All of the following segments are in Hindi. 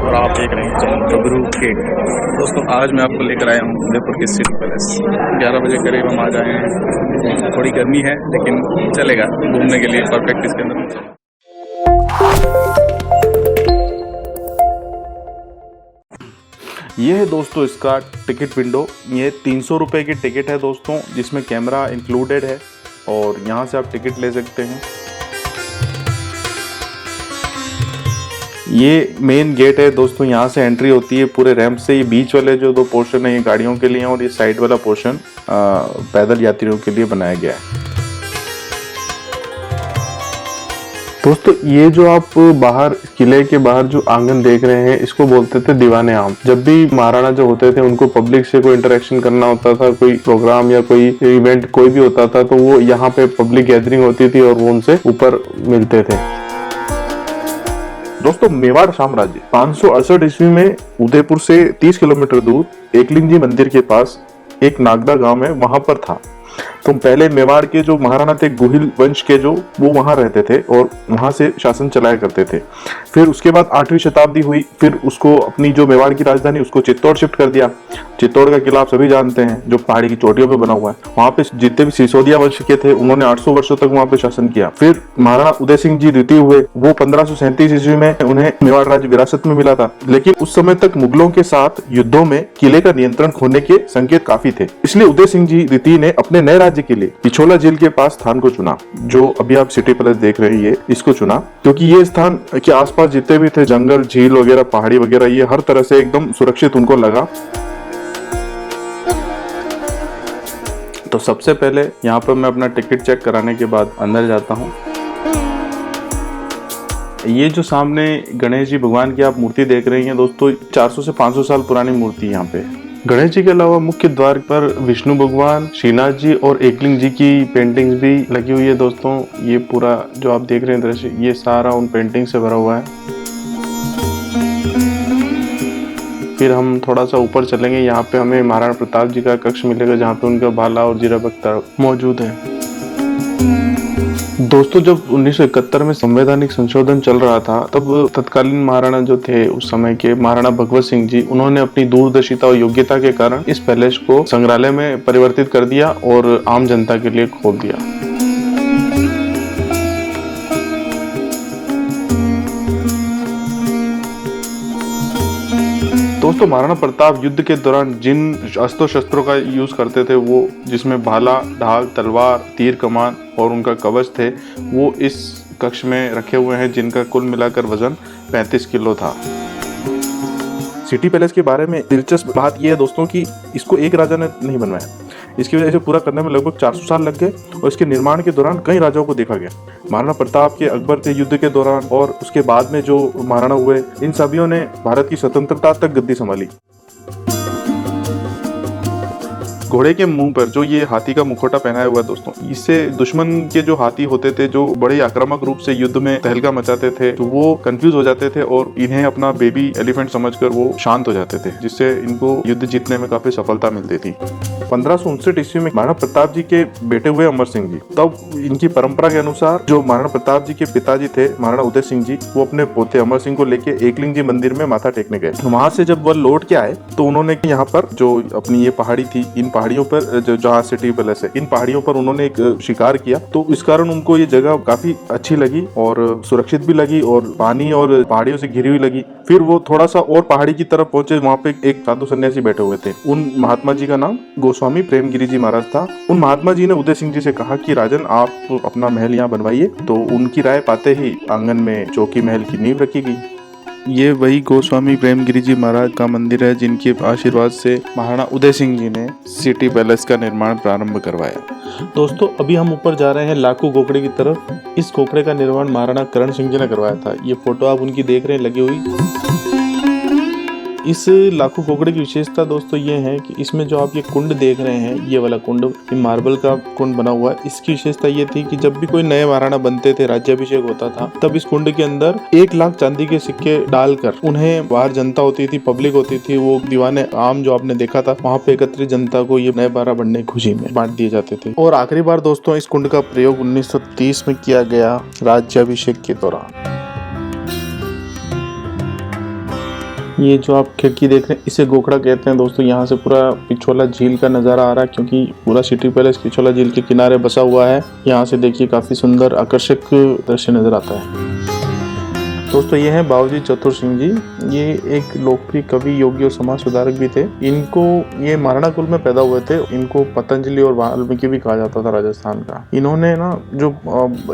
और आप देख रहे हैं चंद्रप्रभु गेट। दोस्तों आज मैं आपको लेकर आया हूँ उदयपुर के सिटी पैलेस। 11 बजे करीब हम आ जाए हैं। थोड़ी गर्मी है लेकिन चलेगा, घूमने के लिए परफेक्ट इसके अंदर। ये है दोस्तों इसका टिकट विंडो। ये 300 रुपये की टिकट है दोस्तों, जिसमें कैमरा इंक्लूडेड है और यहाँ से आप टिकट ले सकते हैं। ये मेन गेट है दोस्तों, यहाँ से एंट्री होती है पूरे रैंप से। ये बीच वाले जो 2 पोर्शन है ये गाड़ियों के लिए और ये साइड वाला पोर्शन पैदल यात्रियों के लिए बनाया गया है। दोस्तों ये जो आप बाहर किले के बाहर जो आंगन देख रहे हैं, इसको बोलते थे दीवाने आम। जब भी महाराणा जो होते थे उनको पब्लिक से कोई इंटरेक्शन करना होता था, कोई प्रोग्राम या कोई इवेंट कोई भी होता था, तो वो यहाँ पे पब्लिक गैदरिंग होती थी और वो उनसे ऊपर मिलते थे। दोस्तों मेवाड़ साम्राज्य 568 ईस्वी में उदयपुर से 30 किलोमीटर दूर एकलिंग जी मंदिर के पास एक नागदा गांव है, वहां पर था। तो पहले मेवाड़ के जो महाराणा थे, गुहिल वंश के, जो वो वहां रहते थे और वहां से शासन चलाया करते थे। फिर उसके बाद 8वीं शताब्दी हुई, फिर उसको अपनी जो मेवाड़ की राजधानी उसको चित्तौड़ शिफ्ट कर दिया। चित्तौड़ का किला आप सभी जानते हैं, जो पहाड़ी की चोटियों पे बना हुआ है। वहां पे जितने भी सिसोदिया वंश के थे उन्होंने 800 वर्षों तक वहां पे शासन किया। फिर महाराणा उदय सिंह जी द्वितीय हुए, वो 1537 ईस्वी में उन्हें मेवाड़ राज्य विरासत में मिला था। लेकिन उस समय तक मुगलों के साथ युद्धों में किले का नियंत्रण खोने के संकेत काफी थे, इसलिए उदय सिंह जी द्वितीय ने अपने नए राज्य के लिए पिछोला झील के पास स्थान को चुना। जो अभी आप सिटी पैलेस देख रहे हैं इसको चुना, क्योंकि ये स्थान के आसपास जितने भी थे जंगल, झील वगैरह, पहाड़ी वगैरह, ये हर तरह से एकदम सुरक्षित उनको लगा। तो सबसे पहले यहाँ पर मैं अपना टिकट चेक कराने के बाद अंदर जाता हूँ। ये जो सामने गणेश जी भगवान की आप मूर्ति देख रही हैं दोस्तों, 400 से 500 साल पुरानी मूर्ति है यहाँ पे। गणेश जी के अलावा मुख्य द्वार पर विष्णु भगवान, श्रीनाथ जी और एकलिंग जी की पेंटिंग्स भी लगी हुई है दोस्तों। ये पूरा जो आप देख रहे हैं दृश्य, ये सारा उन पेंटिंग से भरा हुआ है। फिर हम थोड़ा सा ऊपर चलेंगे, यहाँ पे हमें महाराणा प्रताप जी का कक्ष मिलेगा, जहाँ पे उनका भाला और जीरा बख्तर मौजूद है। दोस्तों जब 1971 में संवैधानिक संशोधन चल रहा था, तब तत्कालीन महाराणा जो थे उस समय के महाराणा भगवत सिंह जी, उन्होंने अपनी दूरदर्शिता और योग्यता के कारण इस पैलेस को संग्रहालय में परिवर्तित कर दिया और आम जनता के लिए खोल दिया। दोस्तों महाराणा प्रताप युद्ध के दौरान जिन अस्त्र शस्त्रों का यूज करते थे, वो जिसमें भाला, ढाल, तलवार, तीर कमान और उनका कवच थे, वो इस कक्ष में रखे हुए हैं, जिनका कुल मिलाकर वजन 35 किलो था। सिटी पैलेस के बारे में दिलचस्प बात यह है दोस्तों कि इसको एक राजा ने नहीं बनवाया। इसकी वजह से पूरा करने में लगभग 400 साल लग गए और इसके निर्माण के दौरान कई राजाओं को देखा गया। महाराणा प्रताप के अकबर थे युद्ध के दौरान, और उसके बाद में जो महाराणा हुए, इन सभी ने भारत की स्वतंत्रता तक गद्दी संभाली। घोड़े के मुंह पर जो ये हाथी का मुखौटा पहनाया हुआ है दोस्तों, इससे दुश्मन के जो हाथी होते थे, जो बड़े आक्रामक रूप से युद्ध में तहलका मचाते थे, तो वो कंफ्यूज हो जाते थे और इन्हें अपना बेबी एलिफेंट समझकर वो शांत हो जाते थे, जिससे इनको युद्ध जीतने में काफी सफलता मिलती थी। 1559 ईस्वी में महाराणा प्रताप जी के बेटे हुए अमर सिंह जी। तब इनकी परंपरा के अनुसार जो महाराणा प्रताप जी के पिताजी थे महाराणा उदय सिंह जी, वो अपने पोते अमर सिंह को लेके एकलिंग जी मंदिर में माथा टेकने गए। वहां से जब वह लौट के आए तो उन्होंने यहाँ पर जो अपनी ये पहाड़ी थी, इन पहाड़ियों पर जहाँ सिटी पैलेस है, इन पहाड़ियों पर उन्होंने एक शिकार किया। तो इस कारण उनको ये जगह काफी अच्छी लगी और सुरक्षित भी लगी और पानी और पहाड़ियों से घिरी हुई लगी। फिर वो थोड़ा सा और पहाड़ी की तरफ पहुंचे, वहाँ पे एक साधु सन्यासी बैठे हुए थे। उन महात्मा जी का नाम गोस्वामी प्रेमगिरी जी महाराज था। उन महात्मा जी ने उदय सिंह जी से कहा कि राजन, आप अपना महल यहाँ बनवाइए। तो उनकी राय पाते ही आंगन में चौकी महल की नींव रखी गई। ये वही गोस्वामी प्रेमगिरी जी महाराज का मंदिर है, जिनके आशीर्वाद से महाराणा उदय सिंह जी ने सिटी पैलेस का निर्माण प्रारंभ करवाया। दोस्तों अभी हम ऊपर जा रहे हैं लाखू खोखड़े की तरफ। इस खोखड़े का निर्माण महाराणा करण सिंह जी ने करवाया था। ये फोटो आप उनकी देख रहे हैं लगी हुई। इस लाखू खोखड़े की विशेषता दोस्तों ये है कि इसमें जो आप ये कुंड देख रहे हैं, ये वाला कुंड, ये मार्बल का कुंड बना हुआ है। इसकी विशेषता ये थी कि जब भी कोई नए महाराणा बनते थे, राज्याभिषेक होता था, तब इस कुंड के अंदर 1 लाख चांदी के सिक्के डालकर उन्हें, बाहर जनता होती थी, पब्लिक होती थी, वो दीवाने आम जो आपने देखा था, वहाँ पे एकत्रित जनता को ये नए महाराणा बनने की खुशी में बांट दिए जाते थे। और आखिरी बार दोस्तों इस कुंड का प्रयोग 1930 में किया गया राज्याभिषेक के दौरान। ये जो आप खिड़की देख रहे हैं इसे गोखड़ा कहते हैं दोस्तों। यहाँ से पूरा पिछोला झील का नज़ारा आ रहा है, क्योंकि पूरा सिटी पैलेस पिछोला झील के किनारे बसा हुआ है। यहाँ से देखिए काफ़ी सुंदर आकर्षक दृश्य नज़र आता है। दोस्तों ये हैं बाबूजी चतुर सिंह जी। ये एक लोकप्रिय कवि, योगी और समाज सुधारक भी थे। इनको ये महाराणा कुल में पैदा हुए थे। इनको पतंजलि और वाल्मीकि भी कहा जाता था राजस्थान का। इन्होंने ना जो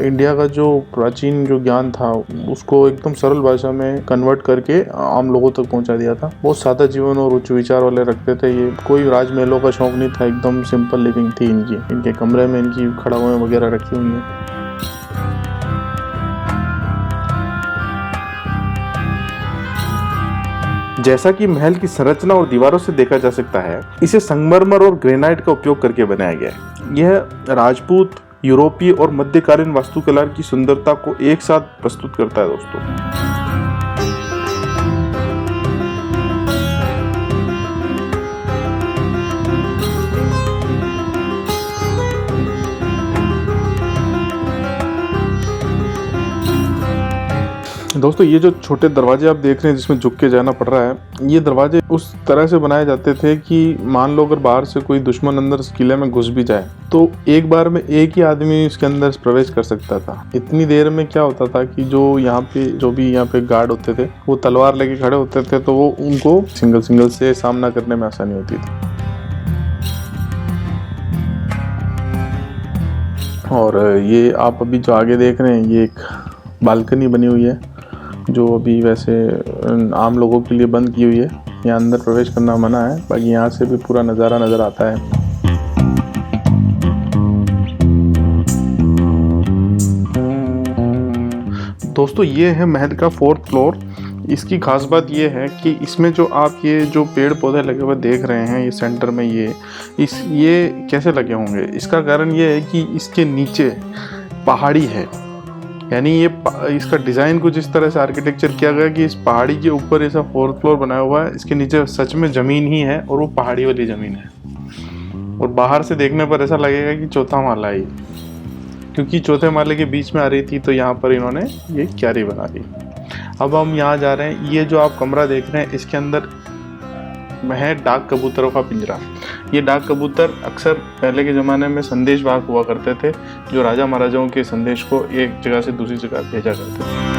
इंडिया का जो प्राचीन जो ज्ञान था उसको एकदम सरल भाषा में कन्वर्ट करके आम लोगों तक पहुंचा दिया था। बहुत सादा जीवन और उच्च विचार वाले रखते थे ये। कोई राजमहलों का शौक नहीं था, एकदम सिंपल लिविंग थी इनकी। इनके कमरे में इनकी खड़ावें वगैरह रखी हुई हैं। जैसा कि महल की संरचना और दीवारों से देखा जा सकता है, इसे संगमरमर और ग्रेनाइट का उपयोग करके बनाया गया है। यह राजपूत, यूरोपीय और मध्यकालीन वास्तुकला की सुंदरता को एक साथ प्रस्तुत करता है दोस्तों। दोस्तों ये जो छोटे दरवाजे आप देख रहे हैं जिसमें झुक के जाना पड़ रहा है, ये दरवाजे उस तरह से बनाए जाते थे कि मान लो अगर बाहर से कोई दुश्मन अंदर किले में घुस भी जाए तो एक बार में एक ही आदमी इसके अंदर प्रवेश कर सकता था। इतनी देर में क्या होता था कि जो भी यहाँ पे गार्ड होते थे वो तलवार लेके खड़े होते थे, तो वो उनको सिंगल से सामना करने में आसानी होती थी। और ये आप अभी जो आगे देख रहे हैं ये एक बालकनी बनी हुई है, जो अभी वैसे आम लोगों के लिए बंद की हुई है। यहाँ अंदर प्रवेश करना मना है, बाकी यहाँ से भी पूरा नज़ारा नज़र आता है। दोस्तों ये है महल का 4th फ्लोर। इसकी खास बात ये है कि इसमें जो आप ये जो पेड़ पौधे लगे हुए देख रहे हैं, ये सेंटर में ये कैसे लगे होंगे, इसका कारण ये है कि इसके नीचे पहाड़ी है। यानी ये इसका डिज़ाइन कुछ इस तरह से आर्किटेक्चर किया गया कि इस पहाड़ी के ऊपर ऐसा 4th फ्लोर बनाया हुआ है। इसके नीचे सच में ज़मीन ही है और वो पहाड़ी वाली ज़मीन है, और बाहर से देखने पर ऐसा लगेगा कि चौथा माला है, क्योंकि चौथे माले के बीच में आ रही थी तो यहाँ पर इन्होंने ये क्यारी बना दी। अब हम यहाँ जा रहे हैं। ये जो आप कमरा देख रहे हैं इसके अंदर है डाक कबूतरों का पिंजरा। ये डाक कबूतर अक्सर पहले के ज़माने में संदेश वाहक हुआ करते थे, जो राजा महाराजाओं के संदेश को एक जगह से दूसरी जगह भेजा करते थे।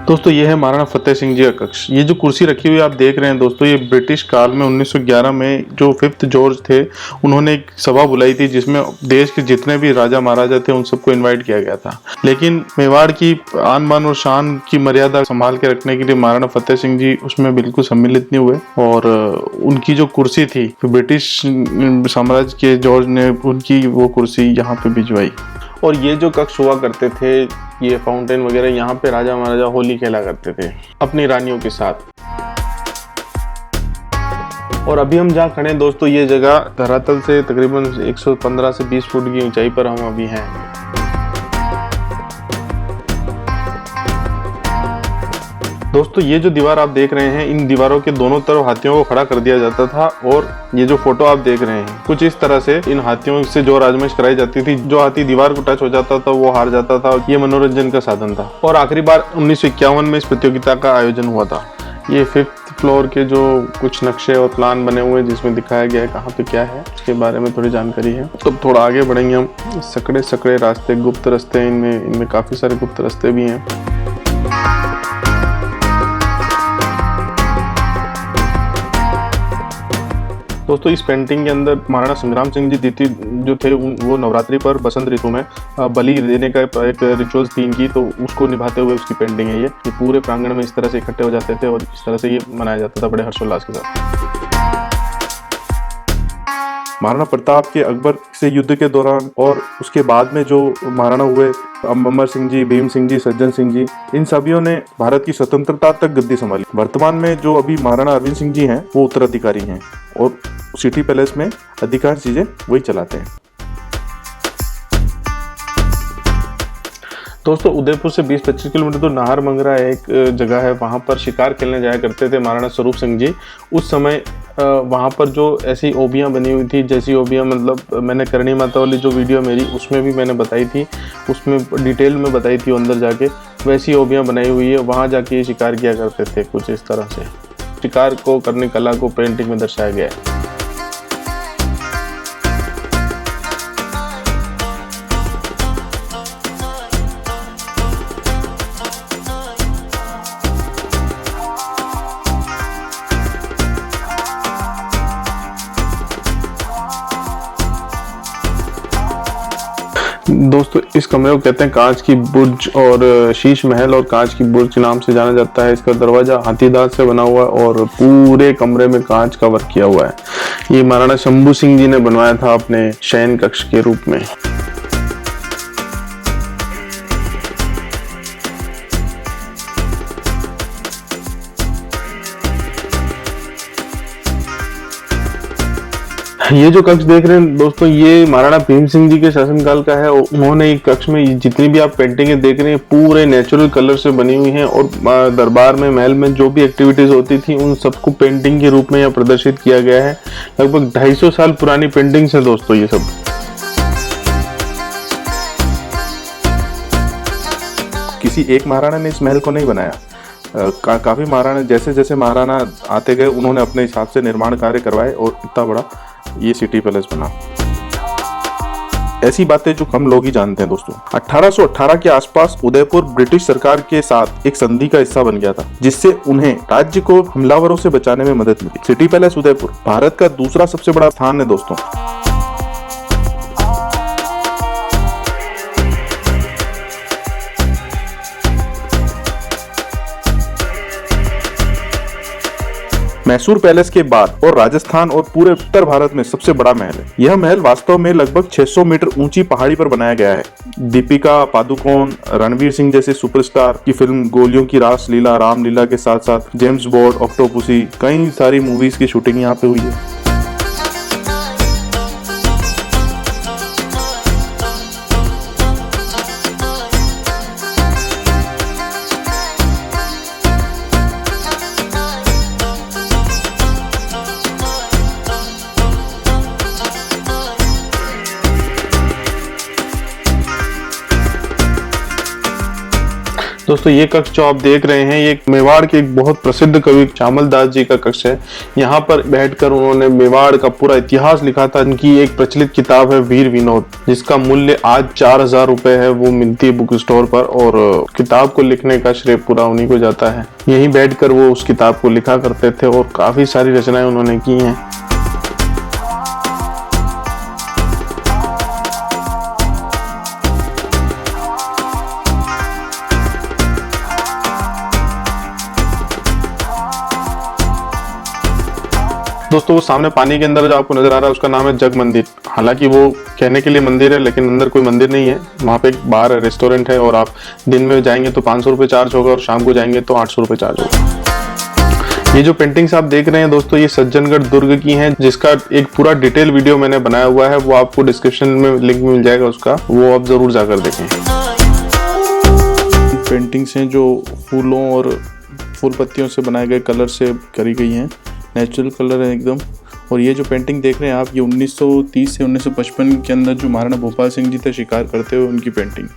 दोस्तों ये है महाराणा फतेह सिंह जी का कक्ष। ये जो कुर्सी रखी हुई आप देख रहे हैं दोस्तों, ये ब्रिटिश काल में 1911 में जो 5th जॉर्ज थे उन्होंने एक सभा बुलाई थी जिसमें देश के जितने भी राजा महाराजा थे उन सबको इनवाइट किया गया था। लेकिन मेवाड़ की आन बान और शान की मर्यादा संभाल के रखने के लिए महाराणा फतेह सिंह जी उसमें बिल्कुल सम्मिलित नहीं हुए, और उनकी जो कुर्सी थी ब्रिटिश साम्राज्य के जॉर्ज ने उनकी वो कुर्सी यहाँ पे भिजवाई। और ये जो कक्ष हुआ करते थे, ये फाउंटेन वगैरह, यहाँ पे राजा महाराजा होली खेला करते थे अपनी रानियों के साथ। और अभी हम जहाँ खड़े हैं दोस्तों, ये जगह धरातल से तकरीबन 115 से 20 फुट की ऊंचाई पर हम अभी हैं। दोस्तों ये जो दीवार आप देख रहे हैं, इन दीवारों के दोनों तरफ हाथियों को खड़ा कर दिया जाता था, और ये जो फोटो आप देख रहे हैं कुछ इस तरह से इन हाथियों से जो आजमाइश कराई जाती थी। जो हाथी दीवार को टच हो जाता था वो हार जाता था। ये मनोरंजन का साधन था, और आखिरी बार 1951 में इस प्रतियोगिता का आयोजन हुआ था। ये 5th फ्लोर के जो कुछ नक्शे और प्लान बने हुए हैं जिसमें दिखाया गया है कहाँ पे क्या है, उसके बारे में थोड़ी जानकारी है। तो थोड़ा आगे बढ़ेंगे हम। सकड़े रास्ते, गुप्त रास्ते, इनमें काफी सारे गुप्त रास्ते भी हैं। दोस्तों इस पेंटिंग के अंदर महाराणा संग्राम सिंह जी द्वितीय जो थे वो नवरात्रि पर बसंत ऋतु में बलि देने का एक रिचुअल्स थी इनकी, तो उसको निभाते हुए उसकी पेंटिंग है। ये पूरे प्रांगण में इस तरह से इकट्ठे हो जाते थे और इस तरह से ये मनाया जाता था बड़े हर्षोल्लास के साथ। महाराणा प्रताप के अकबर से युद्ध के दौरान और उसके बाद में जो महाराणा हुए, अमर सिंह जी, भीम सिंह जी, सज्जन सिंह जी, इन सभी ने भारत की स्वतंत्रता तक गद्दी संभाली। वर्तमान में जो अभी महाराणा अरविंद सिंह जी हैं वो उत्तराधिकारी हैं, और सिटी पैलेस में अधिकांश चीजें वही चलाते हैं। दोस्तों उदयपुर से 20-25 किलोमीटर तो नाहर मंगरा एक जगह है, वहाँ पर शिकार खेलने जाया करते थे महाराणा स्वरूप सिंह जी। उस समय वहाँ पर जो ऐसी ओबियाँ बनी हुई थी, जैसी ओबियाँ मतलब मैंने करणी माता वाली जो वीडियो मेरी उसमें भी मैंने बताई थी, उसमें डिटेल में बताई थी अंदर जाके, वैसी ओबियाँ बनाई हुई है। वहाँ जाके ये शिकार किया करते थे। कुछ इस तरह से शिकार को करने कला को पेंटिंग में दर्शाया गया है। दोस्तों इस कमरे को कहते हैं कांच की बुर्ज और शीश महल, और कांच की बुर्ज के नाम से जाना जाता है। इसका दरवाजा हाथी दांत से बना हुआ है और पूरे कमरे में कांच का वर्क किया हुआ है। ये महाराणा शंभू सिंह जी ने बनवाया था अपने शयन कक्ष के रूप में। ये जो कक्ष देख रहे हैं दोस्तों, ये महाराणा भीम सिंह जी के शासनकाल का है। उन्होंने एक कक्ष में जितनी भी आप पेंटिंगें देख रहे हैं पूरे नेचुरल कलर से बनी हुई हैं, और दरबार में महल में जो भी एक्टिविटीज होती थी उन सबको पेंटिंग के रूप में यहाँ प्रदर्शित किया गया है। लगभग 250 साल पुरानी पेंटिंग्स हैं दोस्तों ये सब। किसी एक महाराणा ने इस महल को नहीं बनाया, काफी महाराणा जैसे जैसे महाराणा आते गए उन्होंने अपने हिसाब से निर्माण कार्य करवाए और इतना बड़ा ये सिटी पैलेस बना। ऐसी बातें जो कम लोग ही जानते हैं दोस्तों। 1818 के आसपास उदयपुर ब्रिटिश सरकार के साथ एक संधि का हिस्सा बन गया था, जिससे उन्हें राज्य को हमलावरों से बचाने में मदद मिली। सिटी पैलेस उदयपुर भारत का दूसरा सबसे बड़ा स्थान है दोस्तों। मैसूर पैलेस के बाद और राजस्थान और पूरे उत्तर भारत में सबसे बड़ा महल है। यह महल वास्तव में लगभग 600 मीटर ऊंची पहाड़ी पर बनाया गया है। दीपिका पादुकोण, रणवीर सिंह जैसे सुपरस्टार की फिल्म गोलियों की रासलीला, रामलीला के साथ साथ जेम्स बॉन्ड, ऑक्टोपसी, कई सारी मूवीज की शूटिंग यहाँ पे हुई है। दोस्तों ये कक्ष जो आप देख रहे हैं ये मेवाड़ के एक बहुत प्रसिद्ध कवि श्यामल दास जी का कक्ष है। यहाँ पर बैठकर उन्होंने मेवाड़ का पूरा इतिहास लिखा था। इनकी एक प्रचलित किताब है वीर विनोद, जिसका मूल्य आज 4000 रुपए है। वो मिलती है बुक स्टोर पर, और किताब को लिखने का श्रेय पूरा उन्हीं को जाता है। यहीं बैठकर वो उस किताब को लिखा करते थे और काफी सारी रचनाएं उन्होंने की हैं। दोस्तों वो सामने पानी के अंदर जो आपको नजर आ रहा है उसका नाम है जग मंदिर। हालांकि वो कहने के लिए मंदिर है लेकिन अंदर कोई मंदिर नहीं है। वहाँ पे एक बार रेस्टोरेंट है और आप दिन में जाएंगे तो 500 रुपये चार्ज होगा और शाम को जाएंगे तो 800 रुपये चार्ज होगा। ये जो पेंटिंग्स आप देख रहे हैं दोस्तों ये सज्जनगढ़ दुर्ग की हैं, जिसका एक पूरा डिटेल वीडियो मैंने बनाया हुआ है। वो आपको डिस्क्रिप्शन में लिंक मिल जाएगा उसका, वो आप जरूर जाकर देखें। पेंटिंग्स हैं जो फूलों और फूल पत्तियों से बनाए गए कलर से करी गई हैं। नेचुरल कलर है एकदम। और ये जो पेंटिंग देख रहे हैं आप, ये 1930 से 1955 के अंदर जो महाराणा भोपाल सिंह जी थे शिकार करते हुए उनकी पेंटिंग।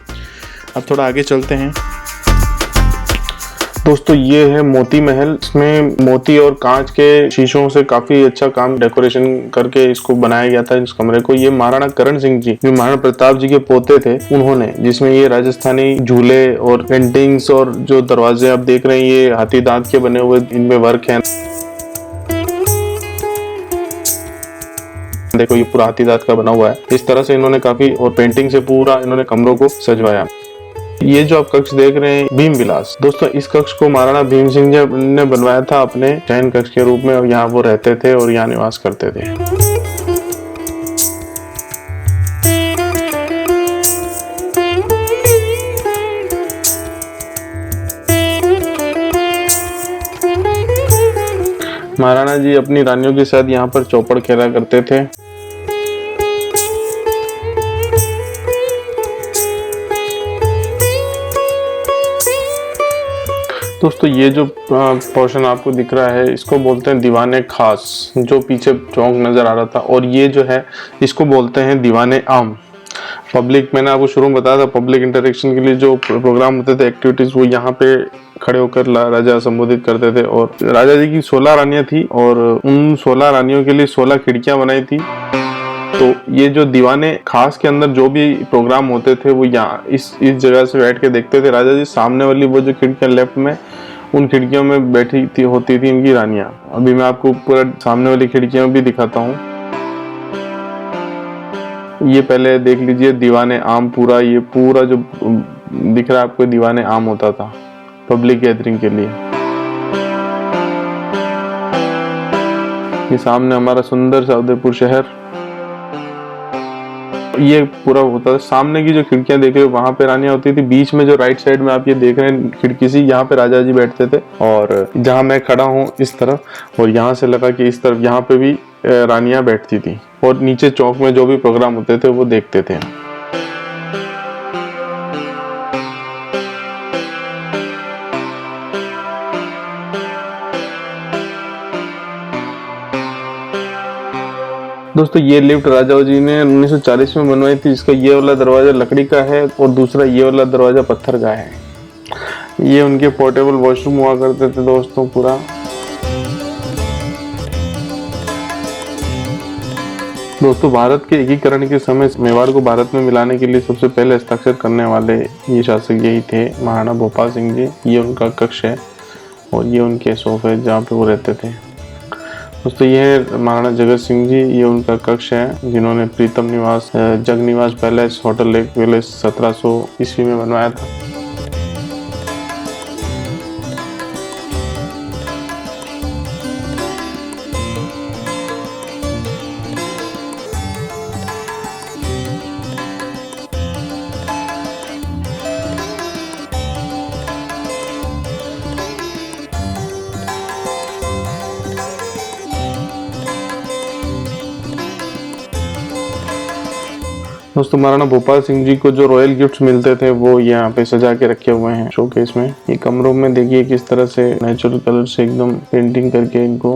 अब थोड़ा आगे चलते हैं। दोस्तों ये है मोती महल। इसमें मोती और कांच के शीशों से काफी अच्छा काम डेकोरेशन करके इसको बनाया गया था इस कमरे को। ये महाराणा करण सिंह जी जो महाराणा प्रताप जी के पोते थे उन्होंने, जिसमें ये राजस्थानी झूले और पेंटिंग्स और जो दरवाजे आप देख रहे हैं ये हाथी दांत के बने हुए, इनमें वर्क है। देखो ये पूरा हाथी दांत का बना हुआ है। इस तरह से इन्होंने काफी और पेंटिंग से पूरा इन्होंने कमरों को सजवाया। ये जो आप कक्ष देख रहे हैं भीम विलास, दोस्तों इस कक्ष को महाराणा भीम सिंह जी ने बनवाया था अपने शयन कक्ष के रूप में, और यहाँ वो रहते थे और यहाँ निवास करते थे। महाराणा जी अपनी रानियों के साथ यहाँ पर चौपड़ खेला करते थे। दोस्तों ये जो पोर्शन आपको दिख रहा है इसको बोलते हैं दीवाने खास, जो पीछे चौक नज़र आ रहा था, और ये जो है इसको बोलते हैं दीवाने आम। पब्लिक, मैंने आपको शुरू में बताया था, पब्लिक इंटरेक्शन के लिए जो प्रोग्राम होते थे, एक्टिविटीज़, वो यहाँ पे खड़े होकर राजा संबोधित करते थे। और राजा जी की 16 रानियाँ थी और उन 16 रानियों के लिए 16 खिड़कियाँ बनाई थी। तो ये जो दीवाने खास के अंदर जो भी प्रोग्राम होते थे वो यहाँ इस जगह से बैठ के देखते थे। राजा जी सामने वाली वो जो खिड़कियाँ लेफ्ट में, उन खिड़कियों में बैठी थी होती थी इनकी रानियाँ। अभी मैं आपको पूरा सामने वाली खिड़कियाँ भी दिखाता हूँ। ये पहले देख लीजिए दीवाने आम, पूरा ये पूरा जो दिख रहा है आपको दीवाने आम होता था पब्लिक गैदरिंग के लिए। ये सामने हमारा सुंदर सा उदयपुर शहर, ये पूरा होता था। सामने की जो खिड़कियां देख रहे हो वहां पे रानियां होती थी। बीच में जो राइट साइड में आप ये देख रहे हैं खिड़की सी, यहाँ पे राजा जी बैठते थे। और जहां मैं खड़ा हूँ इस तरफ, और यहाँ से लगा कि इस तरफ, यहाँ पे भी रानियां बैठती थी। और नीचे चौक में जो भी प्रोग्राम होते थे वो देखते थे। दोस्तों ये लिफ्ट राजा जी ने 1940 में बनवाई थी। इसका ये वाला दरवाजा लकड़ी का है और दूसरा ये वाला दरवाजा पत्थर का है। ये उनके पोर्टेबल वॉशरूम हुआ करते थे दोस्तों। पूरा दोस्तों भारत के एकीकरण के समय मेवाड़ को भारत में मिलाने के लिए सबसे पहले हस्ताक्षर करने वाले ये शासक यही थे, महाराणा भोपाल सिंह जी। ये उनका कक्ष है और ये उनके सोफे जहाँ पे वो रहते थे। दोस्तों ये है महाराणा जगत सिंह जी, ये उनका कक्ष है जिन्होंने प्रीतम निवास, जग निवास पैलेस, होटल लेक पैलेस 1700 ईस्वी में बनवाया था। दोस्तों महाराणा भोपाल सिंह जी को जो रॉयल गिफ्ट्स मिलते थे वो यहाँ पे सजा के रखे हुए हैं शोकेस में। ये कमरों में देखिए किस तरह से नेचुरल कलर से एकदम पेंटिंग करके इनको।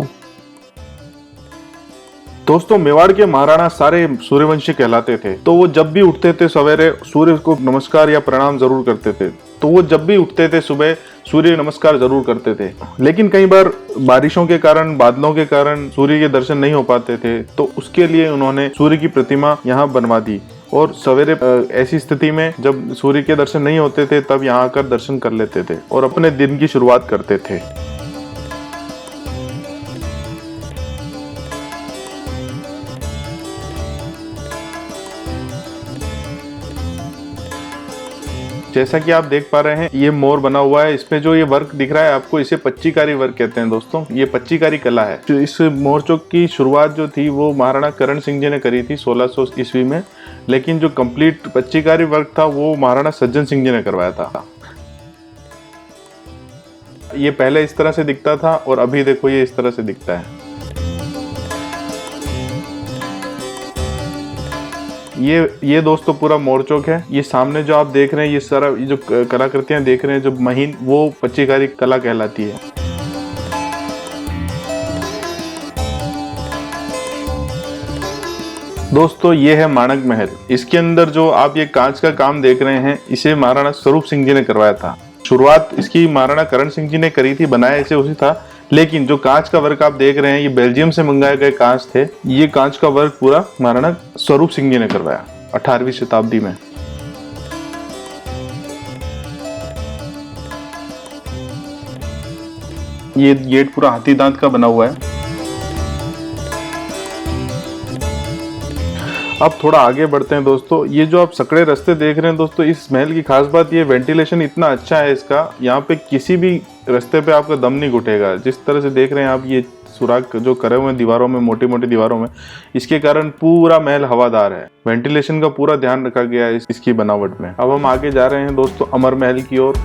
दोस्तों मेवाड़ के महाराणा सारे सूर्यवंशी कहलाते थे। तो वो जब भी उठते थे सवेरे सूर्य को नमस्कार या प्रणाम जरूर करते थे। तो वो जब भी उठते थे सुबह सूर्य नमस्कार जरूर करते थे। लेकिन कई बार बारिशों के कारण, बादलों के कारण सूर्य के दर्शन नहीं हो पाते थे। तो उसके लिए उन्होंने सूर्य की प्रतिमा यहाँ बनवा दी। और सवेरे ऐसी स्थिति में जब सूर्य के दर्शन नहीं होते थे तब यहाँ आकर दर्शन कर लेते थे और अपने दिन की शुरुआत करते थे। जैसा कि आप देख पा रहे हैं ये मोर बना हुआ है। इसमें जो ये वर्क दिख रहा है आपको, इसे पच्चीकारी वर्क कहते हैं दोस्तों। ये पच्चीकारी कला है। जो इस मोर चौक की शुरुआत जो थी वो महाराणा करण सिंह जी ने करी थी 1600 ईस्वी में। लेकिन जो कंप्लीट पच्चीकारी वर्क था वो महाराणा सज्जन सिंह जी ने करवाया था। ये पहले इस तरह से दिखता था और अभी देखो ये इस तरह से दिखता है। ये दोस्तों पूरा मोर चौक है। ये सामने जो आप देख रहे हैं ये सारा जो कलाकृतियां देख रहे हैं जो महीन, वो पच्चीकारी कला कहलाती है। दोस्तों ये है माणक महल। इसके अंदर जो आप ये कांच का काम देख रहे हैं इसे महाराणा स्वरूप सिंह जी ने करवाया था। शुरुआत इसकी महाराणा करण सिंह जी ने करी थी, बनाया इसे उसी था। लेकिन जो कांच का वर्क आप देख रहे हैं ये बेल्जियम से मंगाए गए कांच थे। ये कांच का वर्क पूरा महाराणा स्वरूप सिंह जी ने करवाया 18वीं शताब्दी में। ये गेट पूरा हाथी दांत का बना हुआ है। अब थोड़ा आगे बढ़ते हैं दोस्तों। ये जो आप सकड़े रास्ते देख रहे हैं दोस्तों, इस महल की खास बात ये वेंटिलेशन इतना अच्छा है इसका। यहाँ पे किसी भी रास्ते पे आपका दम नहीं घुटेगा। जिस तरह से देख रहे हैं आप ये सुराख जो करे हुए हैं दीवारों में, मोटी मोटी दीवारों में, इसके कारण पूरा महल हवादार है। वेंटिलेशन का पूरा ध्यान रखा गया है इसकी बनावट में। अब हम आगे जा रहे हैं दोस्तों अमर महल की ओर।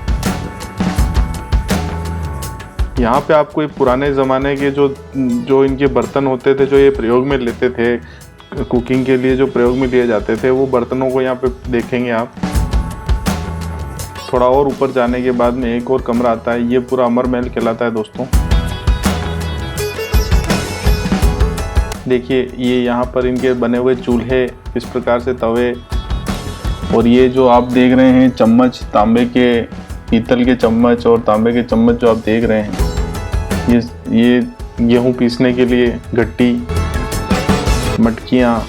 यहाँ पे आपको ये पुराने जमाने के जो इनके बर्तन होते थे, जो ये प्रयोग में लेते थे, कुकिंग के लिए जो प्रयोग में लिए जाते थे, वो बर्तनों को यहाँ पे देखेंगे आप। थोड़ा और ऊपर जाने के बाद में एक और कमरा आता है, ये पूरा अमर महल कहलाता है दोस्तों। देखिए ये यहाँ पर इनके बने हुए चूल्हे, इस प्रकार से तवे, और ये जो आप देख रहे हैं चम्मच, तांबे के, पीतल के चम्मच और तांबे के चम्मच जो आप देख रहे हैं, ये गेहूँ पीसने के लिए गट्टी, मटकियाँ,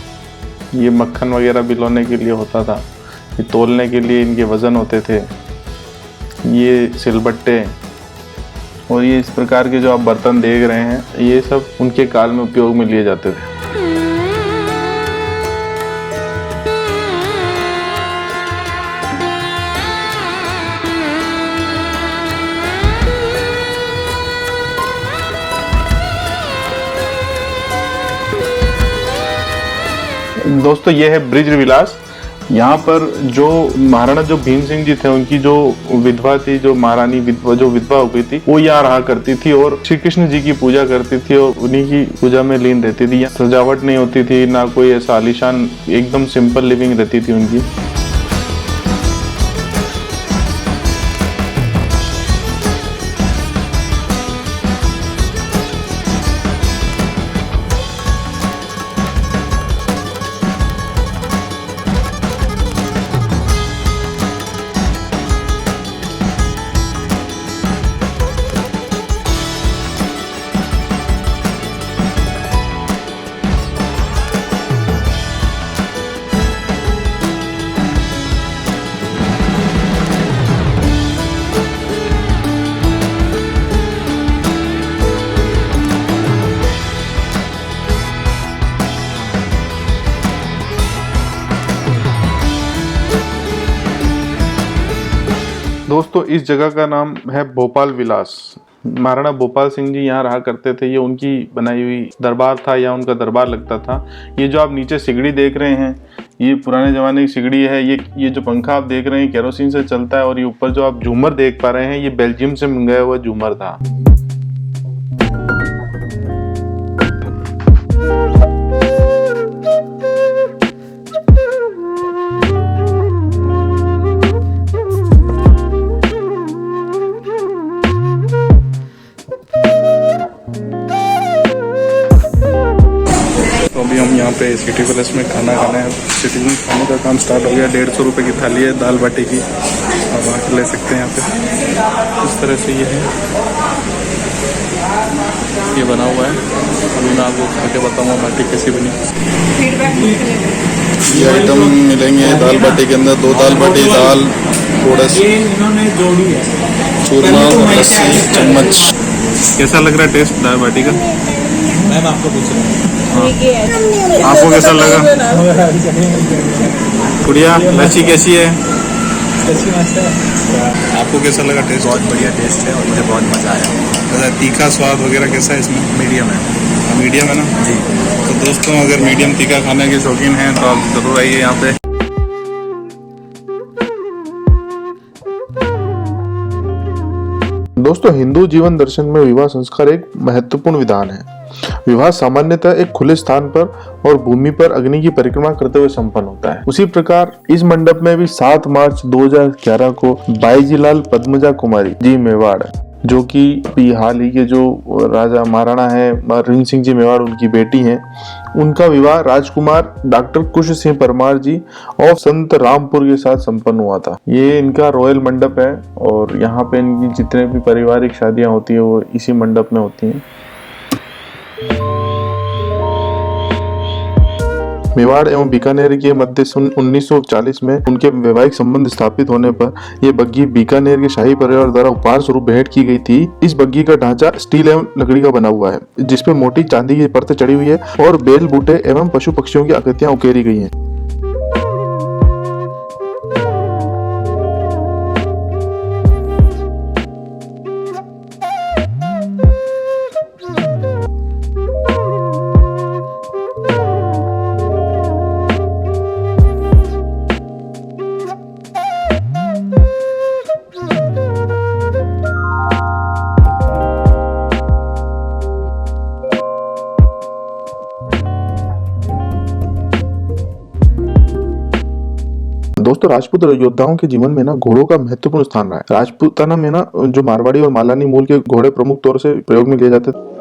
ये मक्खन वगैरह भिगोने के लिए होता था, ये तौलने के लिए इनके वज़न होते थे, ये सिलबट्टे, और ये इस प्रकार के जो आप बर्तन देख रहे हैं, ये सब उनके काल में उपयोग में लिए जाते थे। दोस्तों ये है ब्रिज विलास। यहाँ पर जो महाराणा जो भीम सिंह जी थे, उनकी जो विधवा थी, जो महारानी विधवा जो विधवा हो गई थी, वो यहाँ रहा करती थी और श्री कृष्ण जी की पूजा करती थी और उन्हीं की पूजा में लीन रहती थी। यहाँ सजावट नहीं होती थी, ना कोई ऐसा आलीशान, एकदम सिंपल लिविंग रहती थी उनकी। दोस्तों इस जगह का नाम है भोपाल विलास। महाराणा भोपाल सिंह जी यहाँ रहा करते थे, ये उनकी बनाई हुई दरबार था या उनका दरबार लगता था। ये जो आप नीचे सिगड़ी देख रहे हैं, ये पुराने ज़माने की सिगड़ी है। ये जो पंखा आप देख रहे हैं केरोसिन से चलता है, और ये ऊपर जो आप झूमर देख पा रहे हैं, ये बेल्जियम से मंगाया हुआ झूमर था। अभी हम यहाँ पे सिटी पैलेस में खाना खाने हैं। सिटी में खाने का काम स्टार्ट हो गया। 150 रुपये की थाली है दाल बाटी की, आप आके ले सकते हैं यहाँ पे। इस तरह से ये है, ये बना हुआ है। अभी मैं आपको खा के बताऊँगा बाटी कैसी बनी। ये आइटम मिलेंगे दाल बाटी के अंदर, 2 दाल बाटी, दाल, थोड़ा सा चूरमा, लस्सी, चम्मच। कैसा लग रहा है टेस्ट दाल बाटी का? मैम आपको पूछ रहा हूँ, आपको कैसा लगा? गुड़िया लस्सी कैसी है? आपको कैसा लगा टेस्ट? बहुत बढ़िया टेस्ट है और मुझे बहुत मज़ा आया। तीखा स्वाद वगैरह कैसा है इसमें? मीडियम है। मीडियम है ना जी। तो दोस्तों अगर मीडियम तीखा खाने के शौकीन हैं तो आप ज़रूर आइए यहाँ पे। दोस्तों हिंदू जीवन दर्शन में विवाह संस्कार एक महत्वपूर्ण विधान है। विवाह सामान्यतः एक खुले स्थान पर और भूमि पर अग्नि की परिक्रमा करते हुए संपन्न होता है। उसी प्रकार इस मंडप में भी 7 मार्च 2011 को बाईजीलाल पद्मजा कुमारी जी मेवाड़, जो कि हाल ही के जो राजा महाराणा है रणजीत सिंह जी मेवाड़, उनकी बेटी हैं, उनका विवाह राजकुमार डॉक्टर कुश सिंह परमार जी और संत रामपुर के साथ संपन्न हुआ था। ये इनका रॉयल मंडप है और यहाँ पे इनकी जितने भी पारिवारिक शादियां होती है वो इसी मंडप में होती हैं। मेवाड़ एवं बीकानेर के मध्य 1940 में उनके वैवाहिक संबंध स्थापित होने पर यह बग्घी बीकानेर के शाही परिवार द्वारा उपहार स्वरूप भेंट की गई थी। इस बग्घी का ढांचा स्टील एवं लकड़ी का बना हुआ है, जिसपे मोटी चांदी की परतें चढ़ी हुई है और बेल बूटे एवं पशु पक्षियों की आकृतियां उकेरी गई हैं। राजपूत योद्धाओं के जीवन में ना घोड़ों का महत्वपूर्ण स्थान रहा है। राजपूताना में ना जो मारवाड़ी और मालानी मूल के घोड़े प्रमुख तौर से प्रयोग में लिए जाते थे।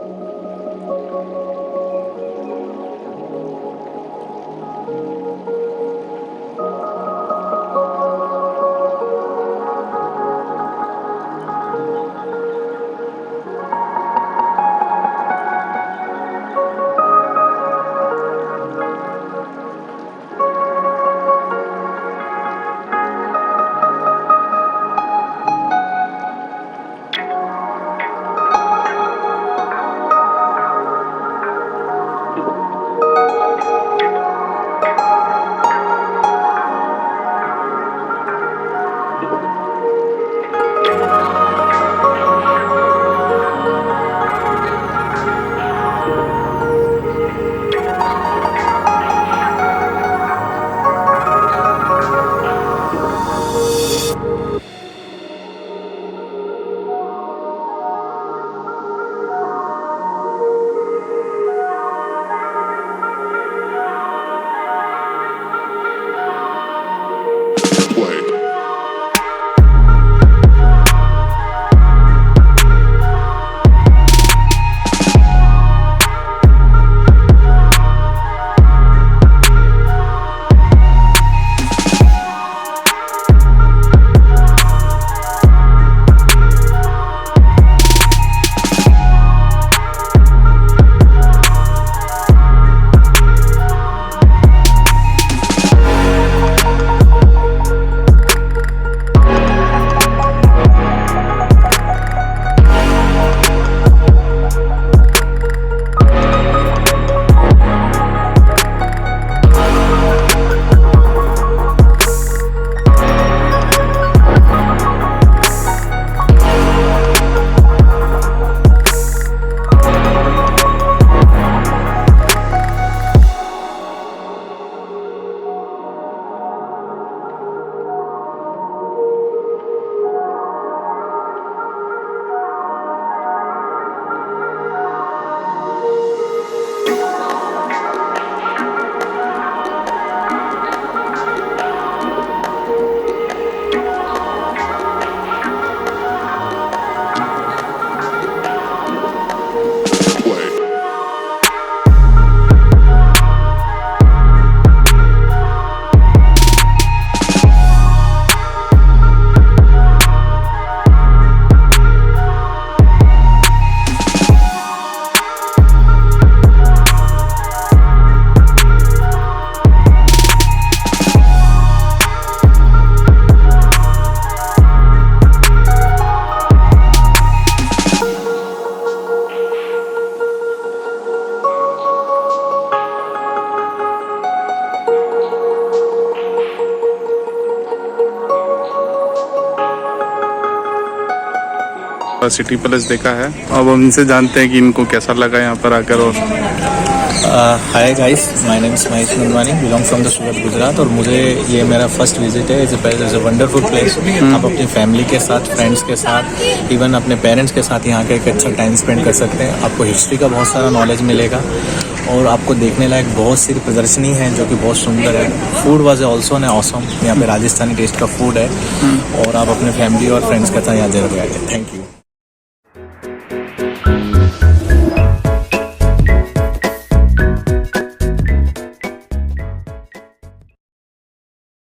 सिटी पैलेस देखा है। अब हम इनसे जानते हैं कि इनको कैसा लगा यहाँ पर आकर। और hi guys, my name is Mahesh Nandwani, belong from the Surat Gujarat. और मुझे ये मेरा फर्स्ट विजिट है। It's a wonderful place. आप अपनी फैमिली के साथ, फ्रेंड्स के साथ, इवन अपने पेरेंट्स के साथ यहाँ का एक अच्छा टाइम स्पेंड कर सकते हैं। आपको हिस्ट्री का बहुत सारा नॉलेज मिलेगा और आपको देखने लायक बहुत सी प्रदर्शनी है जो कि बहुत सुंदर है। Food was also an awesome. यहाँ पे राजस्थानी टेस्ट का फूड है और आप अपने फैमिली और फ्रेंड्स के साथ यहाँ जरूर आइए। Thank you.